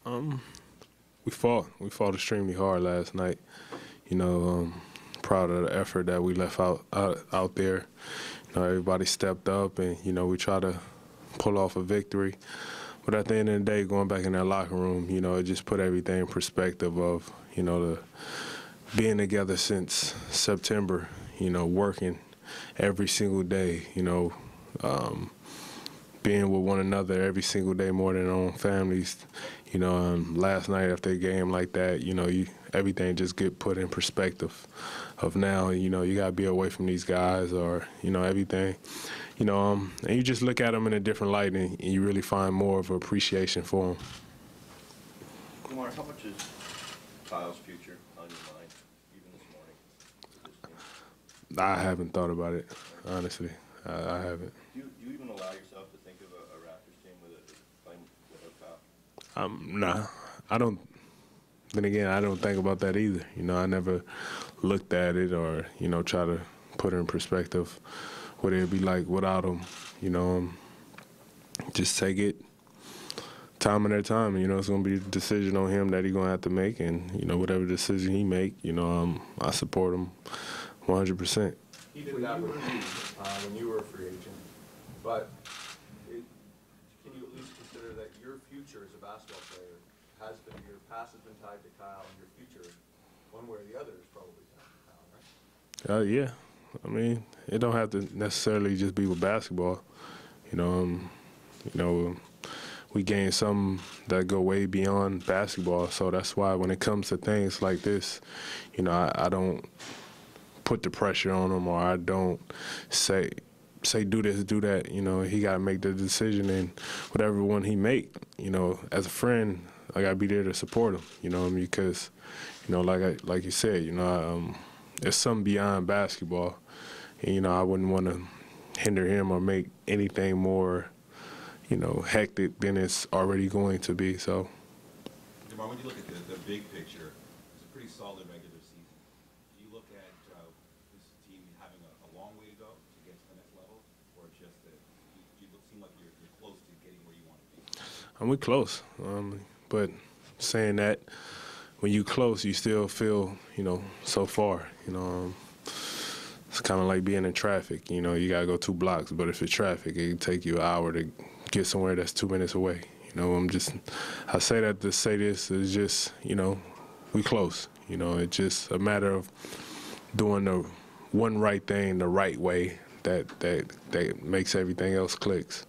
We fought. We fought extremely hard last night. You know, proud of the effort that we left out there. You know, everybody stepped up, and you know, we tried to pull off a victory. But at the end of the day, going back in that locker room, you know, it just put everything in perspective of, you know, the being together since September. You know, working every single day. You know. Being with one another every single day more than our own families. You know, last night after a game like that, you know, everything just get put in perspective of now, you know, you got to be away from these guys or, you know, everything. You know, and you just look at them in a different light and you really find more of an appreciation for them. DeMar, how much is Kyle's future on your mind, even this morning? I haven't thought about it, honestly. I haven't. Do you even allow yourself to think of a Raptors team playing without Kyle? Nah, I don't. Then again, I don't think about that either. You know, I never looked at it or, you know, try to put it in perspective what it'd be like without him. You know, just take it time at a time. You know, it's going to be a decision on him that he's going to have to make. And, you know, whatever decision he make, you know, I support him 100%. He did that with you when you were a free agent, but can you at least consider that your future as a basketball player has been, your past has been tied to Kyle, and your future, one way or the other, is probably tied to Kyle, right? Yeah. I mean, it don't have to necessarily just be with basketball. You know, we gain some that go way beyond basketball, so that's why when it comes to things like this, you know, I don't put the pressure on him, or I don't say do this, do that. You know, he got to make the decision, and whatever one he make, you know, as a friend, I got to be there to support him. You know what I mean? Because, you know, like you said, you know, there's something beyond basketball, and you know, I wouldn't want to hinder him or make anything more, you know, hectic than it's already going to be. So. DeMar, when you look at the big picture, it's a pretty solid regular season. Do you look at this team having a long way to go to get to the next level, or just that you seem like you're close to getting where you want to be? We're close, but saying that, when you close, you still feel, you know, so far. You know, it's kind of like being in traffic. You know, you gotta go 2 blocks, but if it's traffic, it can take you an hour to get somewhere that's 2 minutes away. You know, I say that to say this is just, you know, we close. You know, it's just a matter of doing the one right thing the right way that makes everything else clicks.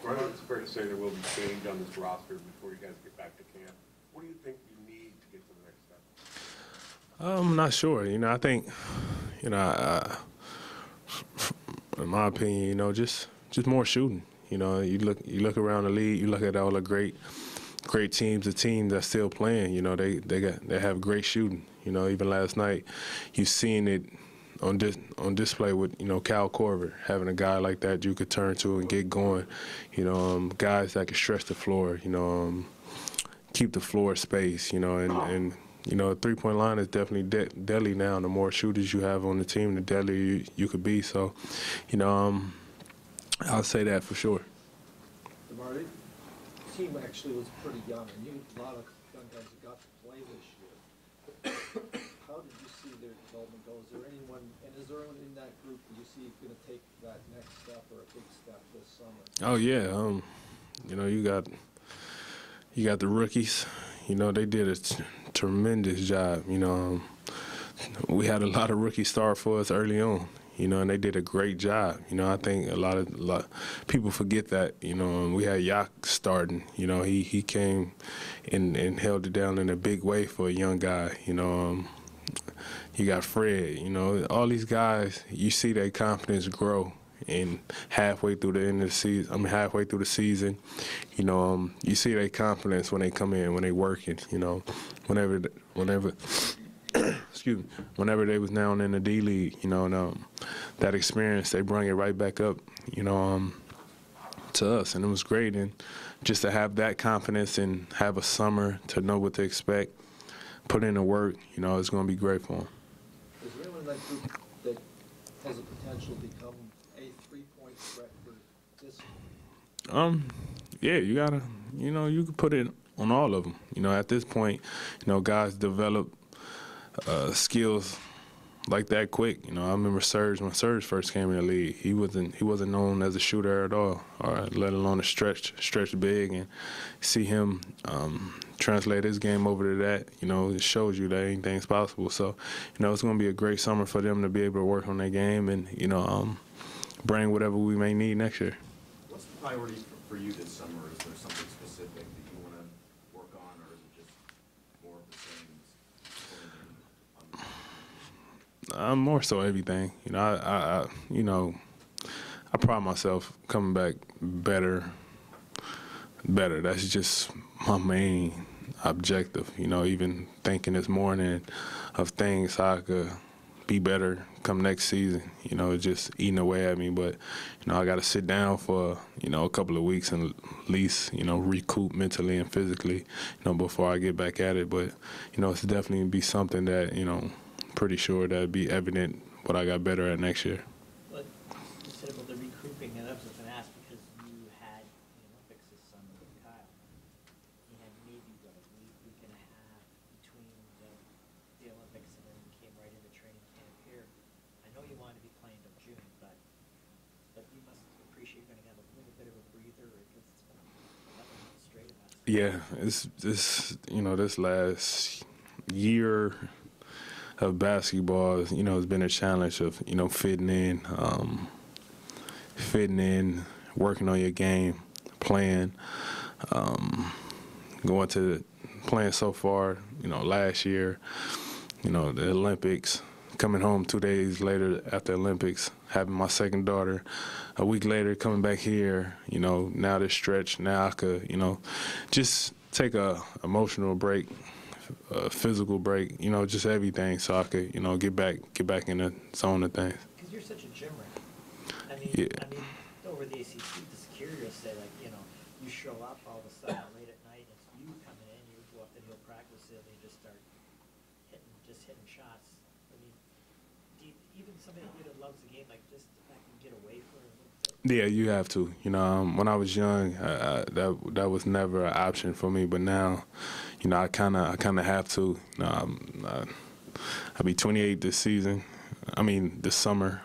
I think it's fair to say there will be change on this roster before you guys get back to camp. What do you think you need to get to the next step? I'm not sure. You know, I think, you know, in my opinion, you know, just more shooting. You know, you look around the league, you look at all the great teams, the teams that's still playing. You know, they have great shooting. You know, even last night, you seen it on display with, you know, Cal Korver, having a guy like that you could turn to and get going. You know, guys that can stretch the floor. You know, keep the floor space. You know, and you know, a three-point line is definitely deadly now. The more shooters you have on the team, the deadlier you could be. So, you know, I'll say that for sure. DeMar, the team actually was pretty young, and a lot of young guys that got to play this year. How did you see their development go? Is there anyone in that group that you see going to take that next step or a big step this summer? Oh yeah, you know, you got the rookies. You know, they did a tremendous job. You know, we had a lot of rookies start for us early on. You know, and they did a great job. You know, I think a lot of people forget that. You know, we had Yak starting. You know, he came and held it down in a big way for a young guy. You know, you got Fred. You know, all these guys, you see their confidence grow. And halfway through the end of the season, halfway through the season, you know, you see their confidence when they come in, when they working. You know, whenever. Excuse me, whenever they was down in the D League, you know, and that experience, they bring it right back up, you know, to us, and it was great. And just to have that confidence and have a summer to know what to expect, put in the work, you know, it's going to be great for them. Is there anyone in that group that has the potential to become a three-point threat for this? Yeah, you gotta, you know, you can put it on all of them. You know, at this point, you know, guys develop skills like that quick. You know, I remember Serge, when Serge first came in the league, he wasn't known as a shooter at all, or let alone a stretch big, and see him translate his game over to that, you know, it shows you that anything's possible. So, you know, it's going to be a great summer for them to be able to work on their game and, you know, bring whatever we may need next year. What's the priority for you this summer? Is there something specific that you want to work on, or is it just more of the same? More so everything. You know, I pride myself coming back better. That's just my main objective. You know, even thinking this morning of things how I could be better come next season. You know, it's just eating away at me. But, you know, I got to sit down for, you know, a couple of weeks and at least, you know, recoup mentally and physically, you know, before I get back at it. But, you know, it's definitely be something that, you know, pretty sure that'd be evident what I got better at next year. But you said about the recouping, and I was going to ask because you had the Olympics this summer with Kyle. You had maybe what, a week and a half between the Olympics, and then you came right into training camp here. I know you wanted to be playing till June, but you must appreciate you're going to have a little bit of a breather because it's been 11 months straight of that. Yeah, it's you know, this last year of basketball, you know, has been a challenge of, you know, fitting in, working on your game, playing, going to playing so far, you know, last year, you know, the Olympics, coming home 2 days later after the Olympics, having my second daughter, a week later coming back here, you know, now this stretch, now I could, you know, just take a emotional break, a physical break, you know, just everything, so I could, you know, get back in the zone of things. Because you're such a gym rat. I mean, Yeah. over the ACC, the security will say, like, you know, you show up all of a sudden late at night, it's you coming in, you go up to the hill practice facility and just start hitting shots. I mean, even somebody that loves the game, like, just the fact you get away for a little bit. Yeah, you have to. You know, when I was young, that was never an option for me. But now, you know, I kind of have to. You know, I'll be 28 this season. I mean, this summer.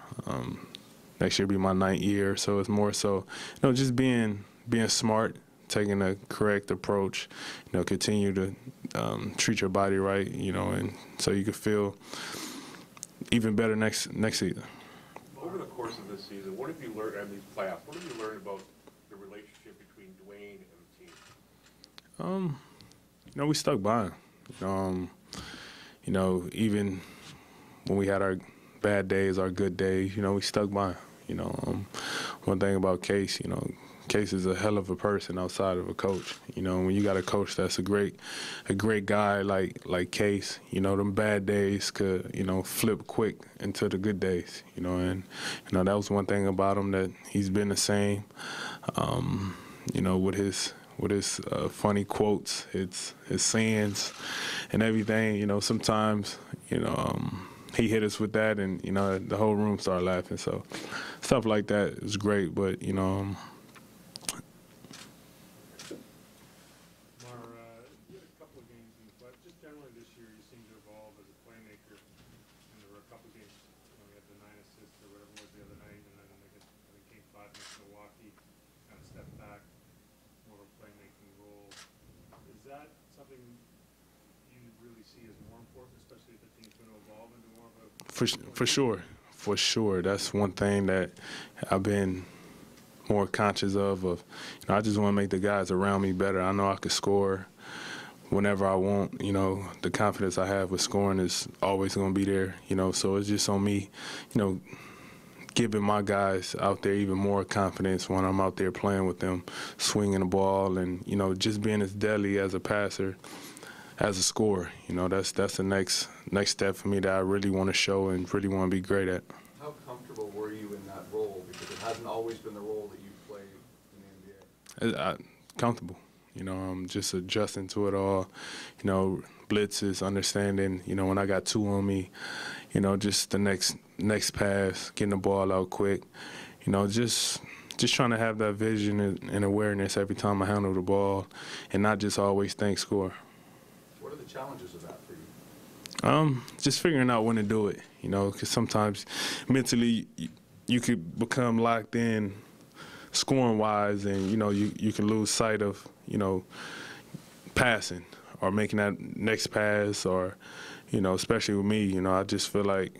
Next year will be my 9th year. So it's more so, you know, just being smart, taking a correct approach. You know, continue to treat your body right. You know, and so you can feel even better next season. Over the course of this season, what have you learned, and these playoffs, what have you learned about the relationship between Dwayne and the team? You know, we stuck by him. You know, even when we had our bad days, our good days, you know, we stuck by him. You know, one thing about Case, you know, Case is a hell of a person outside of a coach. You know, when you got a coach that's a great guy like Case, you know, them bad days could, you know, flip quick into the good days. You know, and you know that was one thing about him, that he's been the same. You know, with his funny quotes, his sayings, and everything. You know, sometimes, you know, he hit us with that, and you know the whole room started laughing. So stuff like that is great, but you know. You had a couple of games in the playoffs. Just generally this year, you seem to evolve as a playmaker. And there were a couple of games, you know, we had the 9 assists or whatever it was the other night, and then I think Game 5 against Milwaukee, kind of stepped back, more of a playmaking role. Is that something you really see as more important, especially if the team's going to evolve into more of a... For sure. That's one thing that I've been more conscious of. You know, I just want to make the guys around me better. I know I could score whenever I want. You know, the confidence I have with scoring is always going to be there. You know, so it's just on me, you know, giving my guys out there even more confidence when I'm out there playing with them, swinging the ball, and, you know, just being as deadly as a passer, as a scorer. You know, that's the next step for me that I really want to show and really want to be great at. How comfortable were you in that role? Because it hasn't always been the role that you played in the NBA. Comfortable. You know, I'm just adjusting to it all. You know, blitzes, understanding, you know, when I got 2 on me, you know, just the next pass, getting the ball out quick. You know, just just trying to have that vision and awareness every time I handle the ball, and not just always think score. What are the challenges of that for you? Just figuring out when to do it, you know, because sometimes mentally you could become locked in scoring-wise, and, you know, you can lose sight of, you know, passing or making that next pass, or, you know, especially with me, you know, I just feel like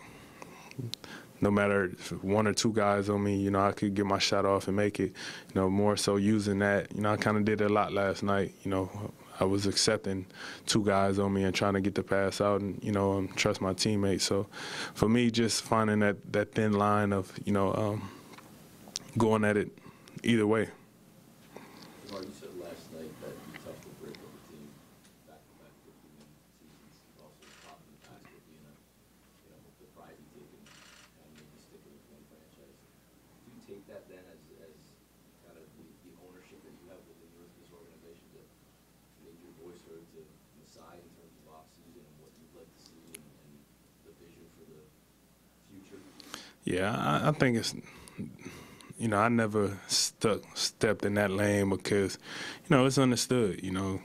no matter if one or two guys on me, you know, I could get my shot off and make it, you know, more so using that. You know, I kind of did it a lot last night, you know. I was accepting two guys on me and trying to get the pass out and, you know, trust my teammates. So for me, just finding that thin line of, you know, going at it either way. DeMar, you said last night that you touched the break of the team back-to-back 50-win seasons. Also, top in the basket being the pride you take and maybe sticking with one franchise. Do you take that then as kind of the ownership that you have within this organization to make your voice heard to decide in terms of off-season and what you'd like to see and the vision for the future? Yeah, I think it's, you know, I never stepped in that lane because, you know, it's understood, you know,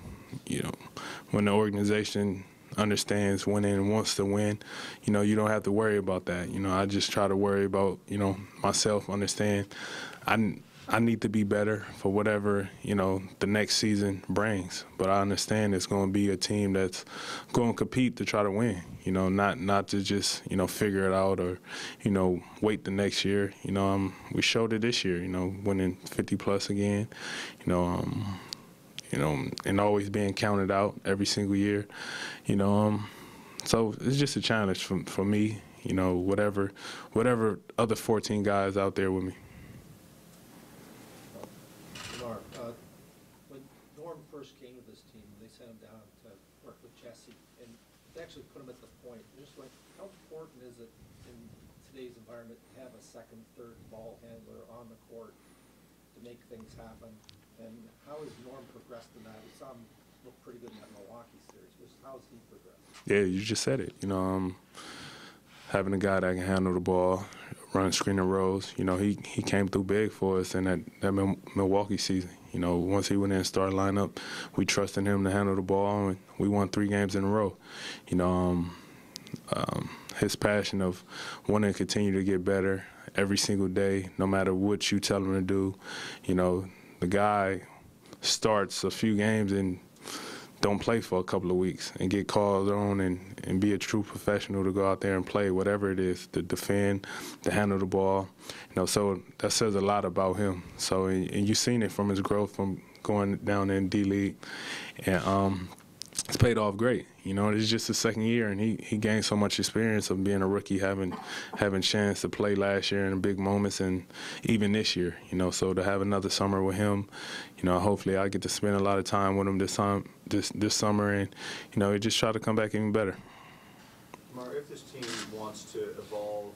when the organization understands winning and wants to win, you know, you don't have to worry about that. You know, I just try to worry about, you know, myself, understand I need to be better for whatever, you know, the next season brings. But I understand it's going to be a team that's going to compete to try to win, you know, not to just, you know, figure it out or, you know, wait the next year. You know, we showed it this year, you know, winning 50-plus again, you know, and always being counted out every single year, you know. So it's just a challenge for me, you know, whatever other 14 guys out there with me. When Norm first came to this team, they sent him down to work with Jesse, and they actually put him at the point. Just like, how important is it in today's environment to have a second, third ball handler on the court to make things happen? And how has Norm progressed in that? We saw him look pretty good in that Milwaukee series. How has he progressed? Yeah, you just said it. You know, having a guy that can handle the ball, run screen and rolls. You know, he came through big for us in that Milwaukee season. You know, once he went in and started lineup, we trusted him to handle the ball, and we won 3 games in a row. You know, his passion of wanting to continue to get better every single day, no matter what you tell him to do. You know, the guy starts a few games and don't play for a couple of weeks and get called on and be a true professional to go out there and play, whatever it is, to defend, to handle the ball. You know, so that says a lot about him. So, and you've seen it from his growth from going down in D-League. And it's paid off great. You know, it's just his second year, and he gained so much experience of being a rookie, having chance to play last year in big moments, and even this year. You know, so to have another summer with him, you know, hopefully I get to spend a lot of time with him this summer, and you know, just try to come back even better. DeMar, if this team wants to evolve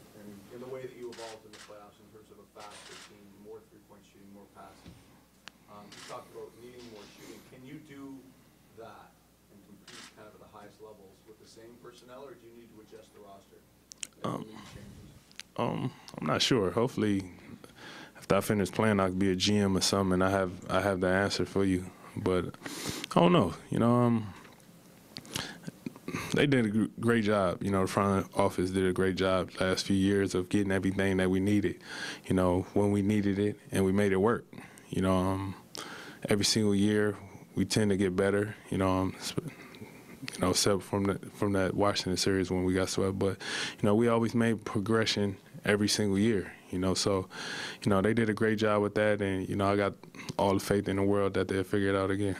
in the way that you evolved in the playoffs in terms of a faster team, more three-point shooting, more passing, you talked about needing more shooting. Can you do that and compete kind of at the highest levels with the same personnel, or do you need to adjust the roster? I'm not sure. Hopefully, after I finish playing, I could be a GM or something, and I have the answer for you. But I don't know. You know, they did a great job. You know, the front office did a great job last few years of getting everything that we needed, you know, when we needed it, and we made it work. You know, every single year we tend to get better, you know, except from that Washington series when we got swept. But, you know, we always made progression every single year, you know. So, you know, they did a great job with that, and, you know, I got all the faith in the world that they'll figure it out again.